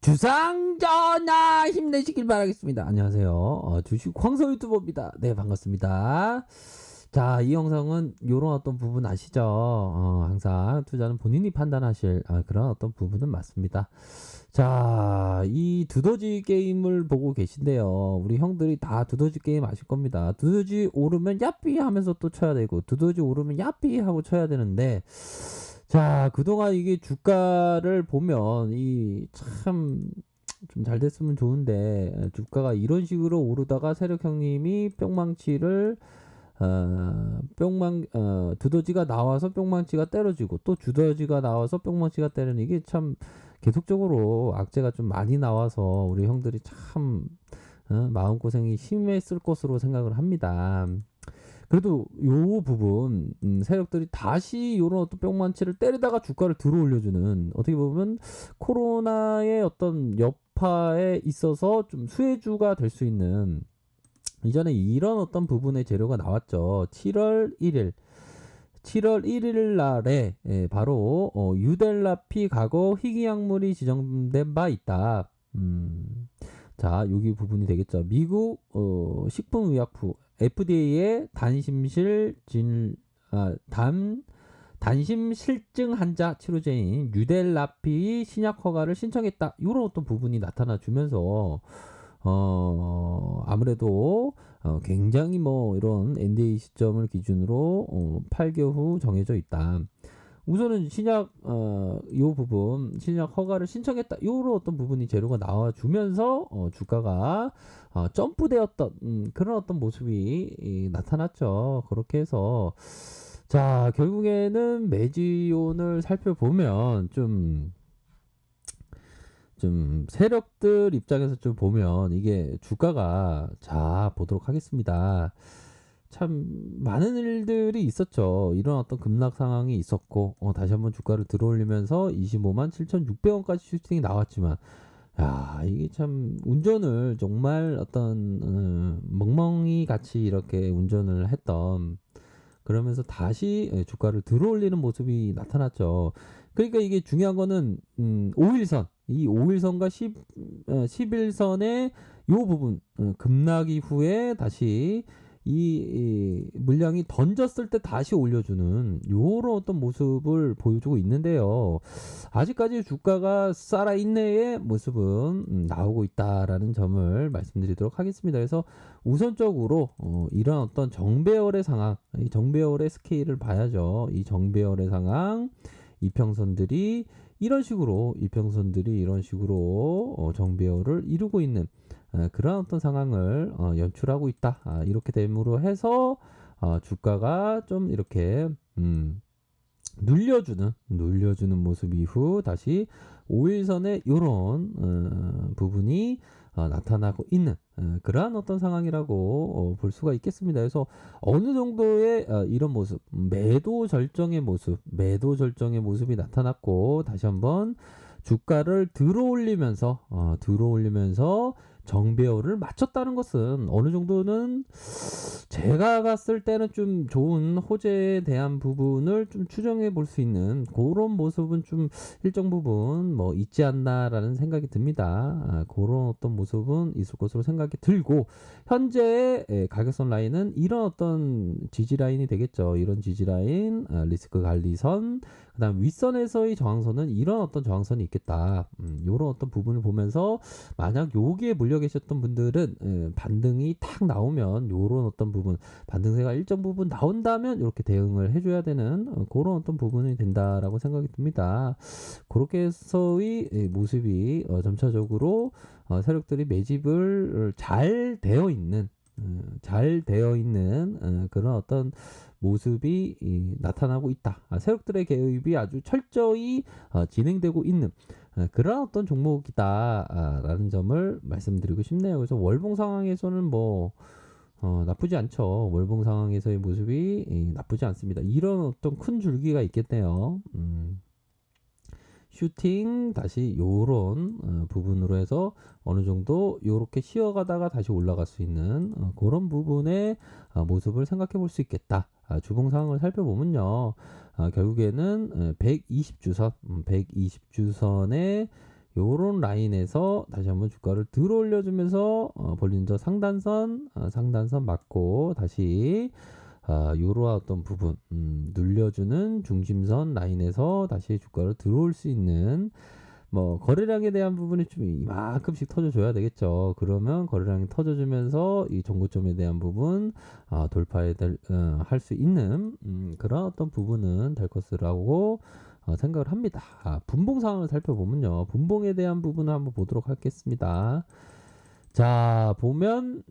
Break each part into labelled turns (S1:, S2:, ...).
S1: 주상전하 힘내시길 바라겠습니다. 안녕하세요. 주식 황소 유튜버입니다. 네, 반갑습니다. 자, 이 영상은 요런 어떤 부분 아시죠? 항상 투자는 본인이 판단하실 그런 어떤 부분은 맞습니다. 자, 이 두더지 게임을 보고 계신데요. 우리 형들이 다 두더지 게임 아실 겁니다. 두더지 오르면 야삐 하면서 또 쳐야 되고, 두더지 오르면 야삐 하고 쳐야 되는데, 자, 그동안 이게 주가를 보면 이 참 좀 잘 됐으면 좋은데 주가가 이런 식으로 오르다가 세력 형님이 뿅망치를 두더지가 나와서 뿅망치가 때려지고 또 두더지가 나와서 뿅망치가 때리는 이게 참 계속적으로 악재가 좀 많이 나와서 우리 형들이 참 마음고생이 심했을 것으로 생각을 합니다. 그래도 요 부분 세력들이 다시 요런 어떤 뿅만치를 때리다가 주가를 들어 올려주는, 어떻게 보면 코로나의 어떤 여파에 있어서 좀 수혜주가 될 수 있는, 이전에 이런 어떤 부분의 재료가 나왔죠. 7월 1일 날에 바로 유델라피 과거 희귀약물이 지정된 바 있다. 자, 여기 부분이 되겠죠. 미국 식품의약부 FDA의 단심실증 환자 치료제인 유델라피 신약 허가를 신청했다. 이런 어떤 부분이 나타나 주면서 아무래도 굉장히 뭐 이런 NDA 시점을 기준으로 8개월 후 정해져 있다. 우선은 신약 요 부분 신약 허가를 신청했다. 요런 어떤 부분이 재료가 나와주면서 주가가 점프되었던 그런 어떤 모습이 나타났죠. 그렇게 해서 자, 결국에는 매지온을 살펴보면 좀 세력들 입장에서 좀 보면 이게 주가가, 자, 보도록 하겠습니다. 참 많은 일들이 있었죠. 이런 어떤 급락 상황이 있었고 다시 한번 주가를 들어올리면서 25만 7,600원까지 슈팅이 나왔지만, 야, 이게 참 운전을 정말 어떤 멍멍이 같이 이렇게 운전을 했던, 그러면서 다시 주가를 들어올리는 모습이 나타났죠. 그러니까 이게 중요한 거는 5일선, 이 5일선과 11선의 요 부분 급락 이후에 다시 이 물량이 던졌을 때 다시 올려주는 요런 어떤 모습을 보여주고 있는데요. 아직까지 주가가 살아있네의 모습은 나오고 있다라는 점을 말씀드리도록 하겠습니다. 그래서 우선적으로 이런 어떤 정배열의 상황, 이 정배열의 스케일을 봐야죠. 이 정배열의 상황, 이평선들이 이런 식으로 정배열을 이루고 있는 그런 어떤 상황을 연출하고 있다. 이렇게 됨으로 해서 주가가 좀 이렇게 눌려주는 모습 이후 다시 5일선의 이런 부분이 나타나고 있는 그러한 어떤 상황이라고 볼 수가 있겠습니다. 그래서 어느 정도의 이런 모습, 매도 절정의 모습이 나타났고, 다시 한번 주가를 들어올리면서 정배열을 맞췄다는 것은 어느 정도는 제가 봤을 때는 좀 좋은 호재에 대한 부분을 좀 추정해 볼 수 있는 그런 모습은 좀 일정 부분 뭐 있지 않나라는 생각이 듭니다. 그런 어떤 모습은 있을 것으로 생각이 들고, 현재의 가격선 라인은 이런 어떤 지지 라인이 되겠죠. 이런 지지 라인, 리스크 관리선, 그다음 윗선에서의 저항선은 이런 어떤 저항선이 있겠다. 이런 어떤 부분을 보면서 만약 여기에 물려 계셨던 분들은 반등이 탁 나오면 요런 어떤 부분, 반등세가 일정 부분 나온다면 이렇게 대응을 해줘야 되는 그런 어떤 부분이 된다라고 생각이 듭니다. 그렇게 해서의 모습이 점차적으로 세력들이 매집을 잘 되어 있는 그런 어떤 모습이 나타나고 있다. 세력들의 개입이 아주 철저히 진행되고 있는 그런 어떤 종목이다라는 점을 말씀드리고 싶네요. 그래서 월봉 상황에서는 뭐 나쁘지 않죠. 월봉 상황에서의 모습이 나쁘지 않습니다. 이런 어떤 큰 줄기가 있겠네요. 슈팅 다시 요런 부분으로 해서 어느 정도 요렇게 쉬어가다가 다시 올라갈 수 있는 그런 부분의 모습을 생각해 볼 수 있겠다. 주봉 상황을 살펴보면요. 결국에는 120주선, 120주선의 요런 라인에서 다시 한번 주가를 들어 올려주면서 볼린저 상단선 맞고 다시 요런 어떤 부분 눌려주는 중심선 라인에서 다시 주가를 들어올 수 있는 뭐 거래량에 대한 부분이 좀 이만큼씩 터져줘야 되겠죠. 그러면 거래량이 터져주면서 이 정고점에 대한 부분 돌파해 할 수 있는 그런 어떤 부분은 될 것이라고 생각을 합니다. 분봉 상황을 살펴보면요. 분봉에 대한 부분을 한번 보도록 하겠습니다. 자, 보면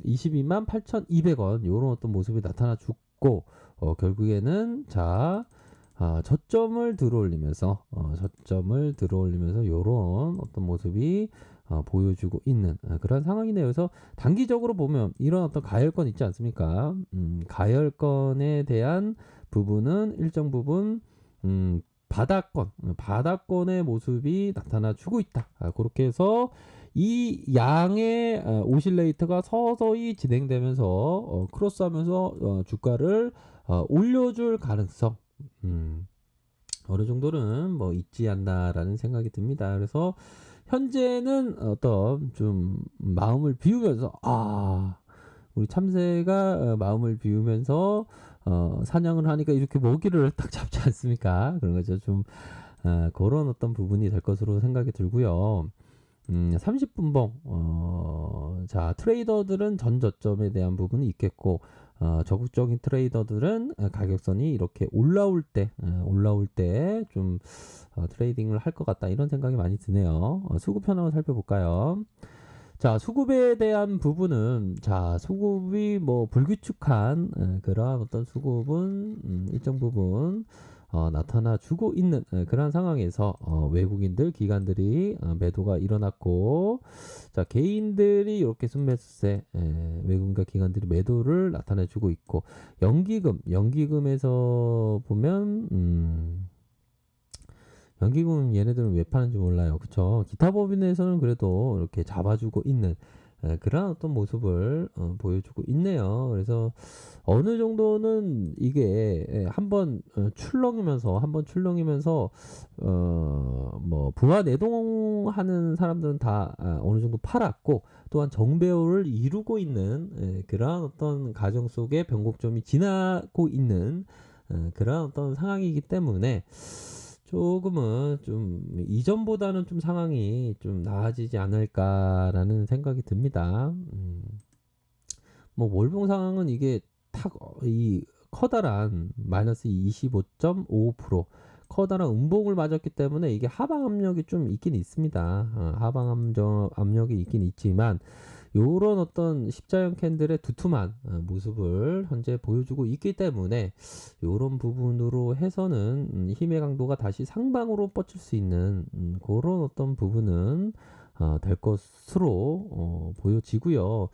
S1: 22만 8,200원 요런 어떤 모습이 나타나 줬고 결국에는 저점을 들어올리면서 요런 어떤 모습이 보여주고 있는 그런 상황이네요. 그래서 단기적으로 보면 이런 어떤 가열권 있지 않습니까? 가열권에 대한 부분은 일정 부분 바닥권의 모습이 나타나 주고 있다. 그렇게 해서 이 양의 오실레이터가 서서히 진행되면서 크로스하면서 주가를 올려줄 가능성 어느 정도는 뭐 있지 않나라는 생각이 듭니다. 그래서 현재는 어떤 좀 마음을 비우면서 우리 참새가 마음을 비우면서 사냥을 하니까 이렇게 먹이를 딱 잡지 않습니까? 그런 거죠. 좀 그런 어떤 부분이 될 것으로 생각이 들고요. 30분봉 자 트레이더들은 전 저점에 대한 부분이 있겠고 적극적인 트레이더들은 가격선이 이렇게 올라올 때 좀 트레이딩을 할 것 같다 이런 생각이 많이 드네요. 수급 현황을 살펴볼까요? 자, 수급에 대한 부분은 수급이 뭐 불규칙한 그러한 어떤 수급은 일정 부분 나타나 주고 있는 그러한 상황에서 외국인들 기관들이 매도가 일어났고 개인들이 이렇게 순매수세 외국인과 기관들이 매도를 나타내 주고 있고 연기금에서 보면 연기금 얘네들은 왜 파는지 몰라요. 그쵸? 기타 법인에서는 그래도 이렇게 잡아주고 있는 그런 어떤 모습을 보여주고 있네요. 그래서 어느 정도는 이게 한번 출렁이면서 뭐 부하 내동하는 사람들은 다 어느 정도 팔았고 또한 정배우를 이루고 있는 그런 어떤 가정 속에 변곡점이 지나고 있는 그런 어떤 상황이기 때문에 조금은 좀 이전보다는 좀 상황이 좀 나아지지 않을까라는 생각이 듭니다. 뭐 월봉 상황은 이게 이 커다란 마이너스 25.55% 커다란 음봉을 맞았기 때문에 이게 하방 압력이 좀 있긴 있습니다. 하방 압력이 있긴 있지만 요런 어떤 십자형 캔들의 두툼한 모습을 현재 보여주고 있기 때문에 요런 부분으로 해서는 힘의 강도가 다시 상방으로 뻗칠 수 있는 그런 어떤 부분은 될 것으로 보여지고요.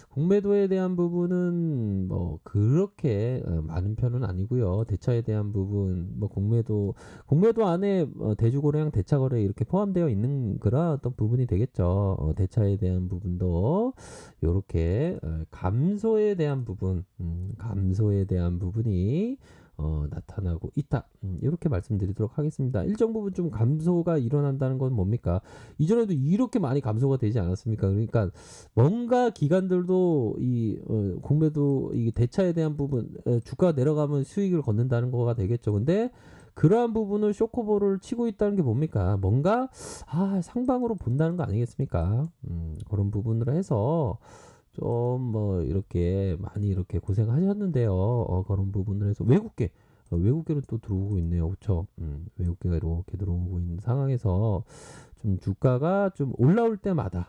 S1: 공매도에 대한 부분은 뭐 그렇게 많은 편은 아니고요. 대차에 대한 부분 뭐 공매도 안에 대주거래량 대차거래 이렇게 포함되어 있는 그런 어떤 부분이 되겠죠. 대차에 대한 부분도 요렇게 감소에 대한 부분이 나타나고 있다. 이렇게 말씀드리도록 하겠습니다. 일정 부분 좀 감소가 일어난다는 건 뭡니까? 이전에도 이렇게 많이 감소가 되지 않았습니까? 그러니까 뭔가 기관들도 이 공매도 이 대차에 대한 부분 주가가 내려가면 수익을 걷는다는 거가 되겠죠. 근데 그러한 부분을 쇼커볼을 치고 있다는 게 뭡니까? 뭔가 상방으로 본다는 거 아니겠습니까? 그런 부분으로 해서 좀 뭐 이렇게 많이 이렇게 고생하셨는데요. 그런 부분을 해서 외국계로 또 들어오고 있네요. 그렇죠? 외국계가 이렇게 들어오고 있는 상황에서 좀 주가가 좀 올라올 때마다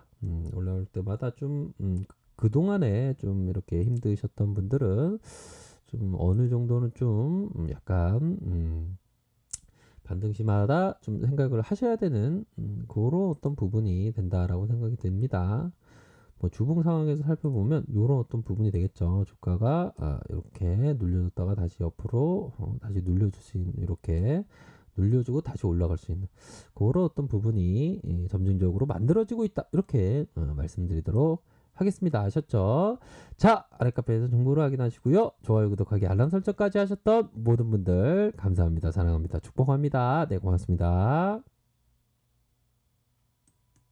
S1: 좀 그동안에 좀 이렇게 힘드셨던 분들은 좀 어느 정도는 좀 약간 반등시마다 좀 생각을 하셔야 되는 그런 어떤 부분이 된다라고 생각이 됩니다. 뭐 주봉 상황에서 살펴보면 이런 어떤 부분이 되겠죠. 주가가 이렇게 눌려줬다가 다시 옆으로 다시 눌려줄 수 있는 이렇게 눌려주고 다시 올라갈 수 있는 그런 어떤 부분이 점진적으로 만들어지고 있다. 이렇게 말씀드리도록 하겠습니다. 아셨죠? 자, 아랫카페에서 정보를 확인하시고요. 좋아요, 구독하기, 알람 설정까지 하셨던 모든 분들 감사합니다. 사랑합니다. 축복합니다. 네, 고맙습니다.